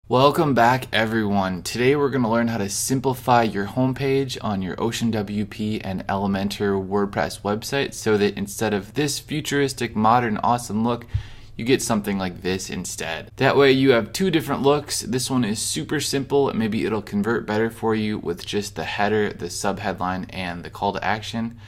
Welcome back everyone. Today we're going to learn how to simplify your homepage on your Ocean WP and Elementor WordPress website so that instead of this futuristic, modern, awesome look, you get something like this instead. That way you have two different looks. This one is super simple. Maybe it'll convert better for you with just the header, the subheadline, and the call to action.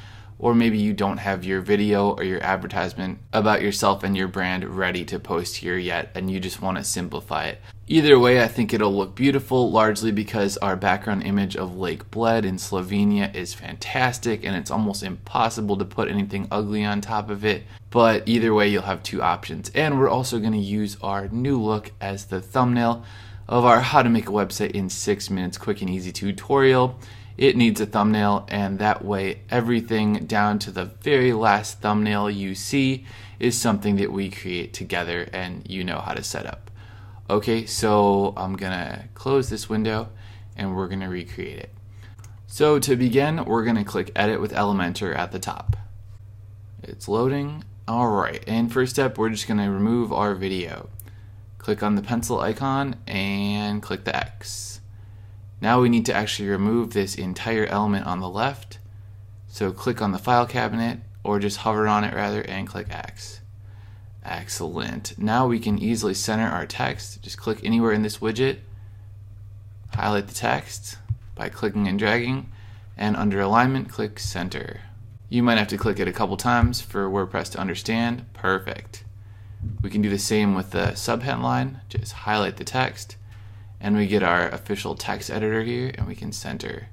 Or maybe you don't have your video or your advertisement about yourself and your brand ready to post here yet, and you just want to simplify it. Either way, I think it'll look beautiful, largely because our background image of Lake Bled in Slovenia is fantastic, and it's almost impossible to put anything ugly on top of it. But either way, you'll have two options. And we're also going to use our new look as the thumbnail of our How to Make a Website in 6 Minutes Quick and Easy tutorial. It needs a thumbnail, and that way everything down to the very last thumbnail you see is something that we create together and you know how to set up. Okay, so I'm gonna close this window and we're gonna recreate it. So to begin, we're gonna click Edit with Elementor at the top. It's loading. Alright, and first step, we're just gonna remove our video. Click on the pencil icon and click the X. Now we need to actually remove this entire element on the left. So click on the file cabinet, or just hover on it rather, and click X. Excellent. Now we can easily center our text. Just click anywhere in this widget, highlight the text by clicking and dragging, and under alignment, click center. You might have to click it a couple times for WordPress to understand. Perfect. We can do the same with the subheadline. Just highlight the text, and we get our official text editor here, and we can center.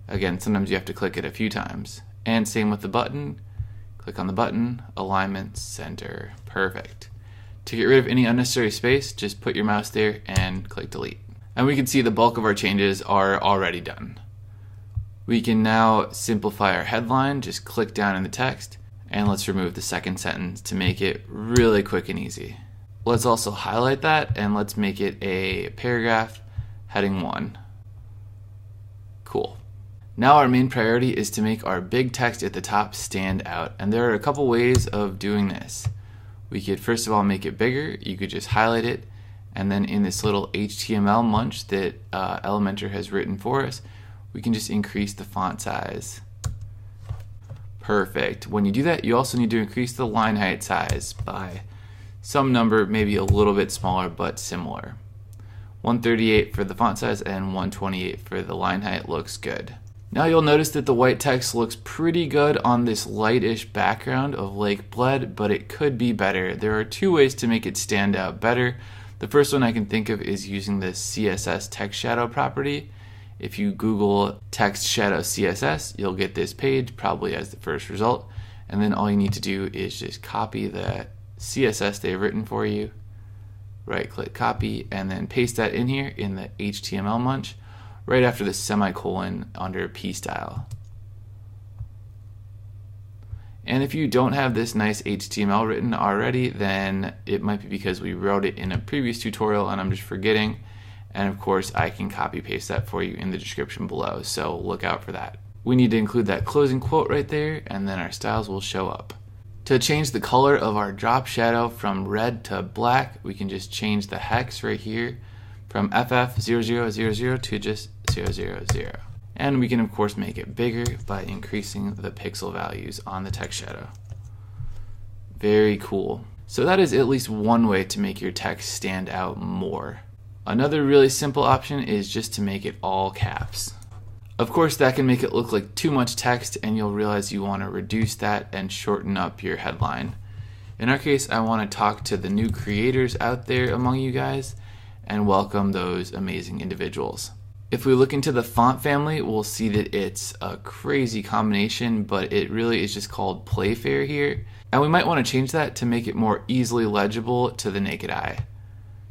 Again, sometimes you have to click it a few times. And same with the button. Click on the button, alignment, center. Perfect. To get rid of any unnecessary space, just put your mouse there and click delete. And we can see the bulk of our changes are already done. We can now simplify our headline. Just click down in the text, and let's remove the second sentence to make it really quick and easy. Let's also highlight that, and let's make it a paragraph, heading 1. Cool. Now our main priority is to make our big text at the top stand out, and there are a couple ways of doing this. We could first of all make it bigger. You could just highlight it, and then in this little HTML munch that Elementor has written for us, we can just increase the font size. Perfect. When you do that, you also need to increase the line height size by some number, maybe a little bit smaller but similar. 138 for the font size and 128 for the line height looks good. Now you'll notice that the white text looks pretty good on this lightish background of Lake Bled, but it could be better. There are two ways to make it stand out better. The first one I can think of is using the CSS text shadow property. If you Google text shadow CSS, you'll get this page probably as the first result, and then all you need to do is just copy the CSS they've written for you, right click copy, and then paste that in here in the HTML munch right after the semicolon under P style. And if you don't have this nice HTML written already, then it might be because we wrote it in a previous tutorial and I'm just forgetting, and of course I can copy paste that for you in the description below, so look out for that. We need to include that closing quote right there, and then our styles will show up. To change the color of our drop shadow from red to black, we can just change the hex right here from FF0000 to just 000. And we can of course make it bigger by increasing the pixel values on the text shadow. Very cool. So that is at least one way to make your text stand out more. Another really simple option is just to make it all caps. Of course, that can make it look like too much text, and you'll realize you want to reduce that and shorten up your headline. In our case, I want to talk to the new creators out there among you guys and welcome those amazing individuals. If we look into the font family, we'll see that it's a crazy combination, but it really is just called Playfair here. And we might want to change that to make it more easily legible to the naked eye.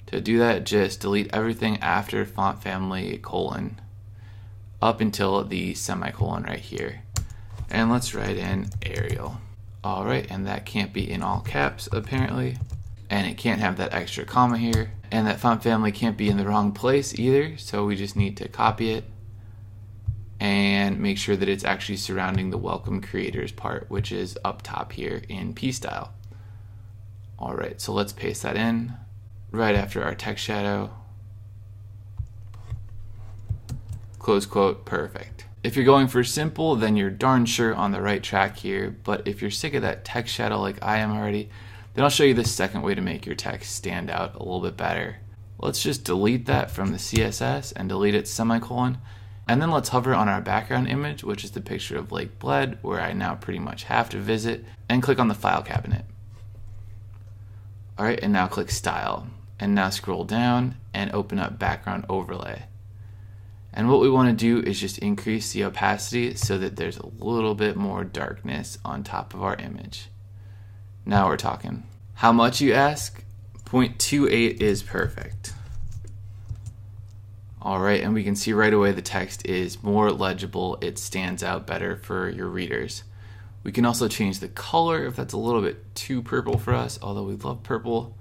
To do that, just delete everything after font family colon, up until the semicolon right here. And let's write in Arial. Alright, and that can't be in all caps apparently. And it can't have that extra comma here. And that font family can't be in the wrong place either, so we just need to copy it and make sure that it's actually surrounding the welcome creators part, which is up top here in P style. Alright, so let's paste that in right after our text shadow. close quote, perfect. If you're going for simple, then you're darn sure on the right track here, but if you're sick of that text shadow like I am already, then I'll show you the second way to make your text stand out a little bit better. Let's just delete that from the CSS and delete it semicolon, and then let's hover on our background image, which is the picture of Lake Bled, where I now pretty much have to visit, and click on the file cabinet. Alright, and now click Style, and now scroll down and open up Background Overlay. And what we want to do is just increase the opacity so that there's a little bit more darkness on top of our image. Now we're talking. How much, you ask? 0.28 is perfect. Alright, and we can see right away the text is more legible, it stands out better for your readers. We can also change the color if that's a little bit too purple for us, although we love purple.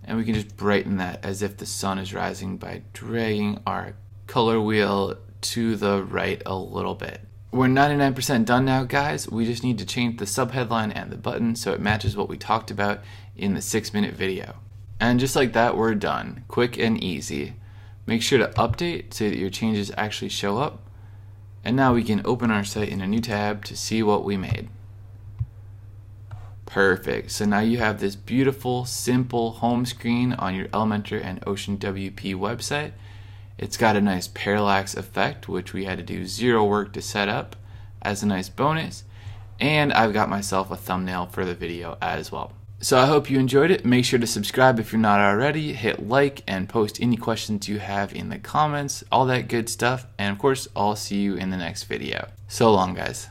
And we can just brighten that as if the sun is rising by dragging our color wheel to the right a little bit. We're 99% done now, guys. We just need to change the subheadline and the button so it matches what we talked about in the 6-minute video. And just like that, we're done. Quick and easy. Make sure to update so that your changes actually show up. And now we can open our site in a new tab to see what we made. Perfect. So now you have this beautiful, simple home screen on your Elementor and OceanWP website. It's got a nice parallax effect, which we had to do 0 work to set up as a nice bonus. And I've got myself a thumbnail for the video as well. So I hope you enjoyed it. Make sure to subscribe if you're not already, hit like, and post any questions you have in the comments, all that good stuff. And of course, I'll see you in the next video. So long, guys.